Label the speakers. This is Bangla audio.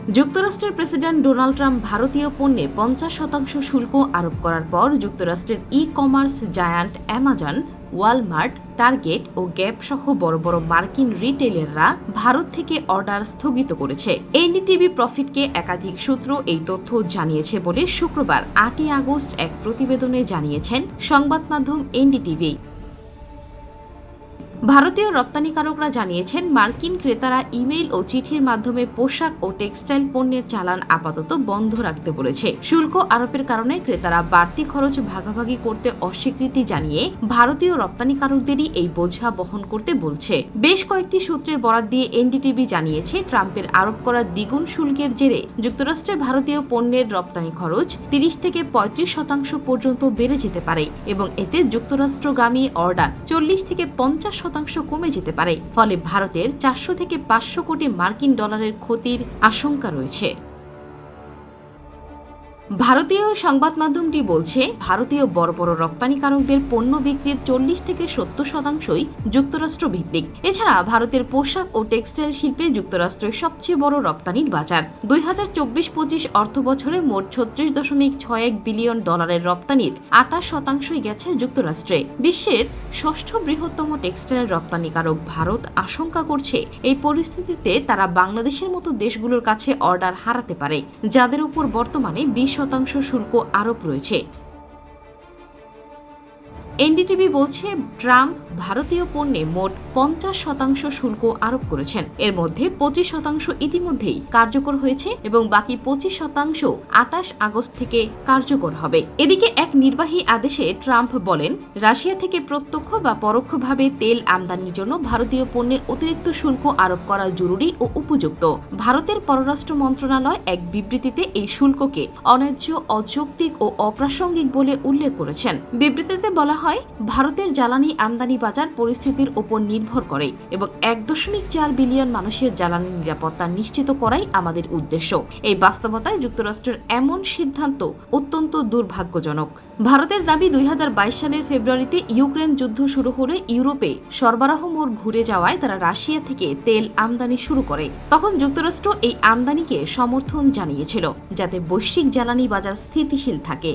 Speaker 1: যুক্তরাষ্ট্রের প্রেসিডেন্ট ডোনাল্ড ট্রাম্প ভারতীয় পণ্যে 50% শুল্ক আরোপ করার পর যুক্তরাষ্ট্রের e commerce giant Amazon, Walmart, Target ও গ্যাপ সহ বড় বড় মার্কিন রিটেইলাররা ভারত থেকে অর্ডার স্থগিত করেছে। এনডিটিভি প্রফিটকে একাধিক সূত্র এই তথ্য জানিয়েছে বলে শুক্রবার 8 আগস্ট এক প্রতিবেদনে জানিয়েছেন সংবাদ মাধ্যম এনডিটিভি। ভারতীয় রপ্তানিকারকরা জানিয়েছেন, মার্কিন ক্রেতারা ইমেইল ও চিঠির মাধ্যমে পোশাক ও টেক্সটাইল পণ্যের চালান আপাতত বন্ধ রাখতে বলেছে। শুল্ক আরোপের কারণে ক্রেতারা বাড়তি খরচ ভাগাভাগি করতে অস্বীকৃতি জানিয়ে ভারতীয় রপ্তানিকারকদেরই এই বোঝা বহন করতে বলছে। বেশ কয়েকটি সূত্রের বরাত দিয়ে এনডিটিভি জানিয়েছে, ট্রাম্পের আরোপ করা দ্বিগুণ শুল্কের জেরে যুক্তরাষ্ট্রে ভারতীয় পণ্যের রপ্তানি খরচ 30 থেকে 35% পর্যন্ত বেড়ে যেতে পারে এবং এতে যুক্তরাষ্ট্রগামী অর্ডার 40 থেকে 50% কমে যেতে পারে। ফলে ভারতের 400 থেকে 500 কোটি মার্কিন ডলারের ক্ষতির আশঙ্কা রয়েছে। ভারতীয় সংবাদ মাধ্যমটি বলছে, ভারতীয় বড় বড় রপ্তানিকারকদের পণ্য বিক্রির 40 থেকে 70% যুক্তরাষ্ট্র ভিত্তিক। এছাড়া ভারতের পোশাক ও টেক্সটাইল শিল্পে যুক্তরাষ্ট্রের সবচেয়ে বড় রপ্তানির বাজার। 2024-25 অর্থ বছরে মোট 36.61 বিলিয়ন ডলারের রপ্তানির 28% গেছে যুক্তরাষ্ট্রে। বিশ্বের 6ষ্ঠ বৃহত্তম টেক্সটাইল রপ্তানিকারক ভারত আশঙ্কা করছে, এই পরিস্থিতিতে তারা বাংলাদেশের মতো দেশগুলোর কাছে অর্ডার হারাতে পারে, যাদের উপর বর্তমানে 20% শুল্ক আরোপ রয়েছে। এনডিটিভি বলছে, ট্রাম্প ভারতীয় পণ্যে মোট 50% শুল্ক আরোপ করেছেন। এর মধ্যে 25% ইতিমধ্যেই কার্যকর হয়েছে এবং বাকি 25% 28 আগস্ট থেকে কার্যকর হবে। এদিকে এক নির্বাহী আদেশে ট্রাম্প বলেন, রাশিয়া থেকে প্রত্যক্ষ বা পরোক্ষভাবে তেল আমদানির জন্য ভারতীয় পণ্যে অতিরিক্ত শুল্ক আরোপ করা জরুরি ও উপযুক্ত। ভারতের পররাষ্ট্র মন্ত্রণালয় এক বিবৃতিতে এই শুল্ককে অন্যায্য, অযৌক্তিক ও অপ্রাসঙ্গিক বলে উল্লেখ করেছেন। বিবৃতিতে বলা হয়, ভারতের জ্বালানি আমদানি বাজার পরিস্থিতির উপর নির্ভর করে এবং 1.4 বিলিয়ন মানুষের জ্বালানি নিরাপত্তা নিশ্চিত করাই আমাদের উদ্দেশ্য। এই বাস্তবতায় যুক্তরাষ্ট্রের এমন সিদ্ধান্ত অত্যন্ত দুর্ভাগ্যজনক। ভারতের দাবি, 2022 সালের ফেব্রুয়ারিতে ইউক্রেন যুদ্ধ শুরু হলে ইউরোপে সরবরাহ মোড় ঘুরে যাওয়ায় তারা রাশিয়া থেকে তেল আমদানি শুরু করে। তখন যুক্তরাষ্ট্র এই আমদানিকে সমর্থন জানিয়েছিল, যাতে বৈশ্বিক জ্বালানি বাজার স্থিতিশীল থাকে।